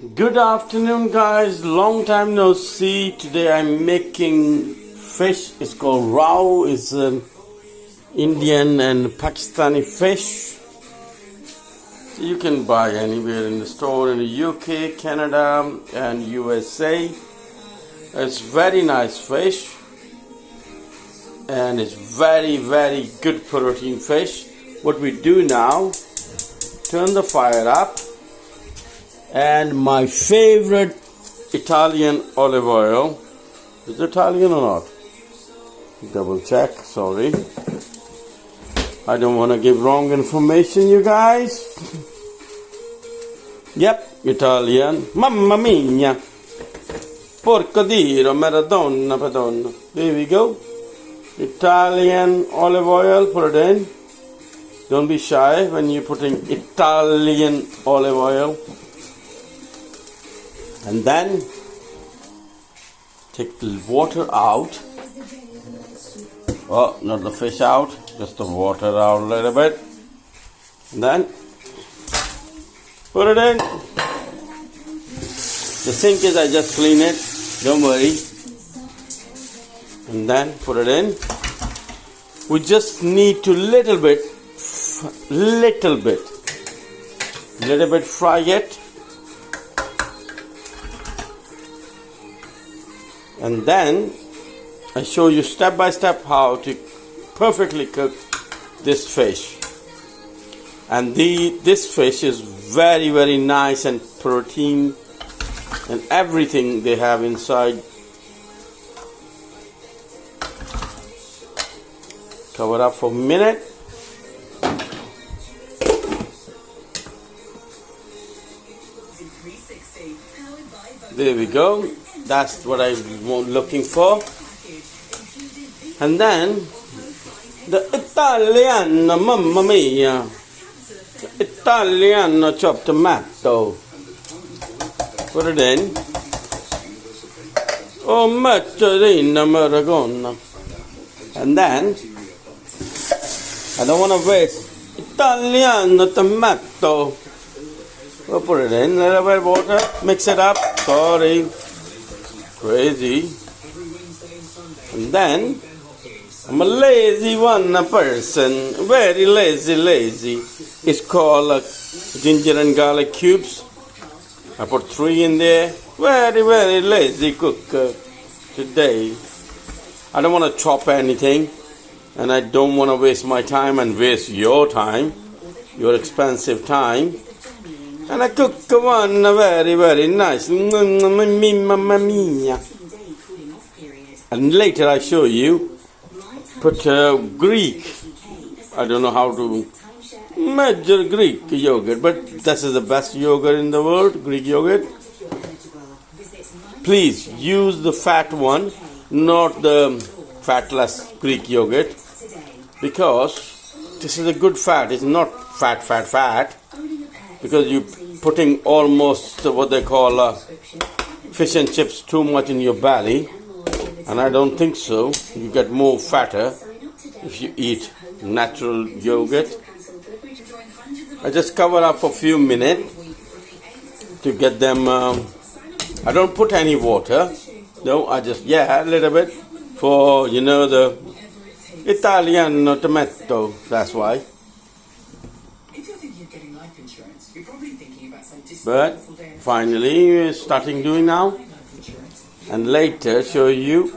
Good afternoon, guys. Long time no see. Today I'm making fish. It's called Raho. It's Indian and Pakistani fish. You can buy anywhere in the store in the UK, Canada, and USA. It's very nice fish, and it's very, very good protein fish. What we do now, turn the fire up. And my favorite Italian olive oil. Is it Italian or not? Double check, sorry. I don't want to give wrong information, you guys. Yep, Italian. Mamma mia. Porco dio, Maradona, Madonna. There we go. Italian olive oil, put it in. Don't be shy when you're putting Italian olive oil. And then take the water out. Oh, not the fish out, just the water out a little bit. And then put it in. The sink is, I just clean it, don't worry. And then put it in. We just need to little bit fry it. And then I show you step by step how to perfectly cook this fish. And this fish is very, very nice and protein and everything they have inside. Cover up for a minute. There we go. That's what I'm looking for. And then the Italiano, mamma mia, the Italiano chopped tomato. Put it in. Oh, Macerina Maragona. And then I don't want to waste Italiano tomato. We'll put it in, a little bit of water, mix it up. Sorry. Crazy. And then I'm a lazy person, very lazy. It's called ginger and garlic cubes. I put 3 in there. Very, very lazy cook today. I don't want to chop anything, and I don't want to waste my time and waste your time, your expensive time. And I cook one very, very nice. Mamma mia. And later I show you, put Greek. I don't know how to measure Greek yogurt, but this is the best yogurt in the world, Greek yogurt. Please use the fat one, not the fatless Greek yogurt, because this is a good fat. It's not fat. Because you're putting almost what they call fish and chips too much in your belly, and I don't think so. You get more fatter if you eat natural yogurt. I just cover up for a few minutes to get them. I don't put any water. No, I just a little bit for the Italian tomato. That's why. But finally we're starting doing now, and later show you.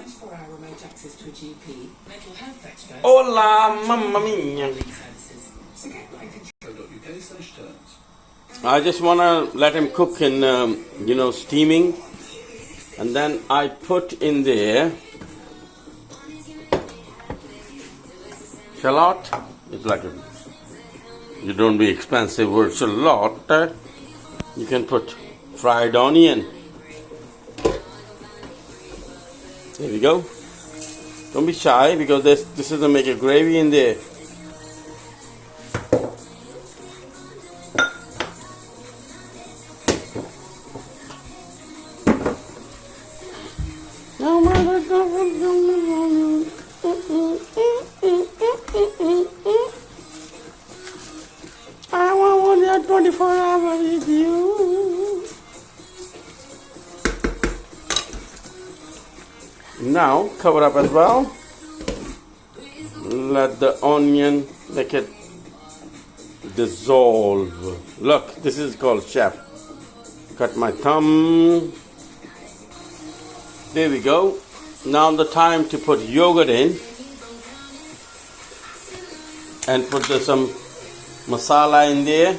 Hola, mamma mia. I just want to let him cook in steaming, and then I put in there shallot. It's like you don't be expensive word shallot. You can put fried onion. There we go. Don't be shy, because this is to make a gravy in there. I want 24 hours with you. Now cover up as well. Let the onion make it dissolve. Look, this is called chef. Cut my thumb. There we go. Now the time to put yogurt in and put some masala in there.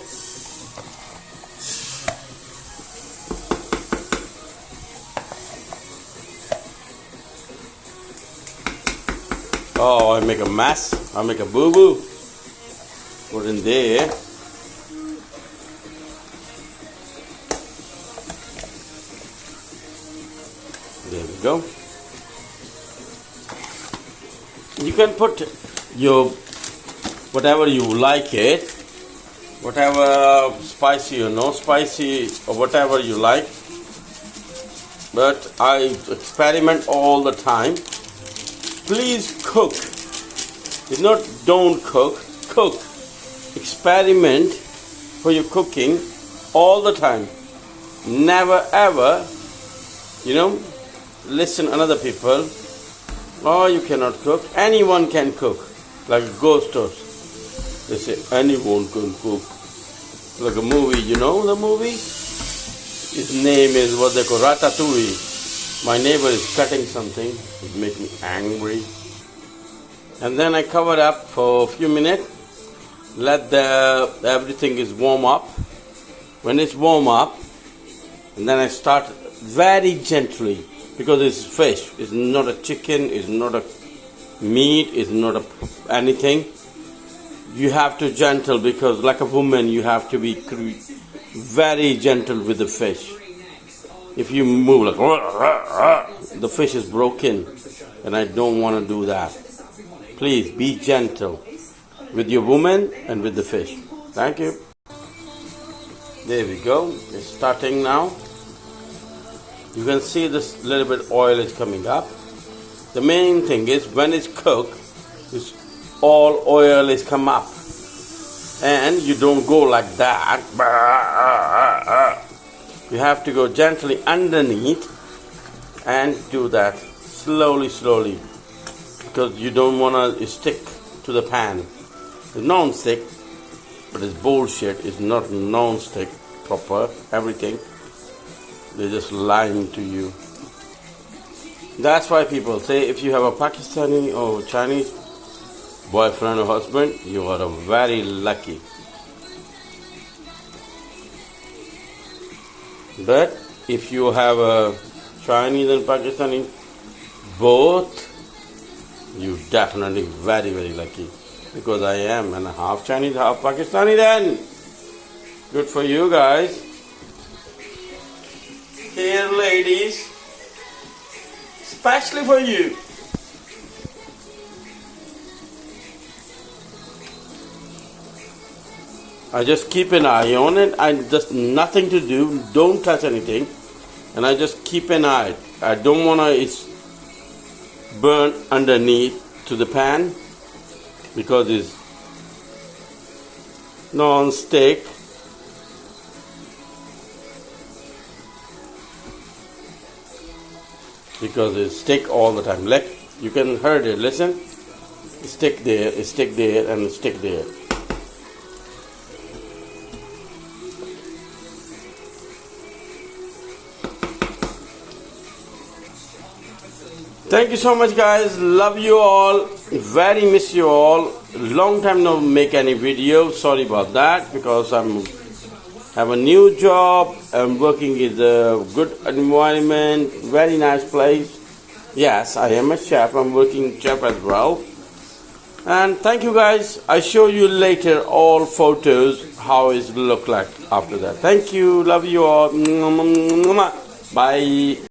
Oh, I make a mess. I make a boo-boo. Put in there. There we go. You can put your whatever you like it, whatever spicy or no spicy or whatever you like. But I experiment all the time. Please cook. It's not don't cook. Cook. Experiment for your cooking all the time. Never ever, listen another people. Oh, you cannot cook. Anyone can cook. Like ghosters. They say anyone can cook. Like a movie, the movie? His name is what they call Ratatouille. My neighbor is cutting something. It makes me angry. And then I cover up for a few minutes. Let everything is warm up. When it's warm up, and then I start very gently, because it's fish. It's not a chicken. It's not a meat. It's not anything. You have to gentle, because like a woman, you have to be very gentle with the fish. If you move like the fish is broken, and I don't want to do that. Please be gentle with your woman and with the fish. Thank you. There we go. It's starting now. You can see this little bit oil is coming up. The main thing is when it's cooked, all oil is come up, and you don't go like that. You have to go gently underneath and do that slowly, because you don't want to stick to the pan. It's non-stick, but it's bullshit. It's not non-stick proper. Everything. They're just lying to you. That's why people say if you have a Pakistani or Chinese boyfriend or husband, you are very lucky. But if you have a Chinese and Pakistani, both, you definitely very, very lucky. Because I am and half Chinese, half Pakistani then. Good for you guys. Here ladies, especially for you. I just keep an eye on it. I just nothing to do. Don't touch anything, and I just keep an eye. I don't want to burn underneath to the pan, because it's non-stick. Because it stick all the time. Like you can hear it. Listen, stick there, and stick there. Thank you so much, guys. Love you all. Very miss you all. Long time no make any video. Sorry about that, because have a new job. I'm working in a good environment, very nice place. Yes, I am a chef. I'm working chef as well. And thank you guys. I show you later all photos how it look like after that. Thank you. Love you all. Bye.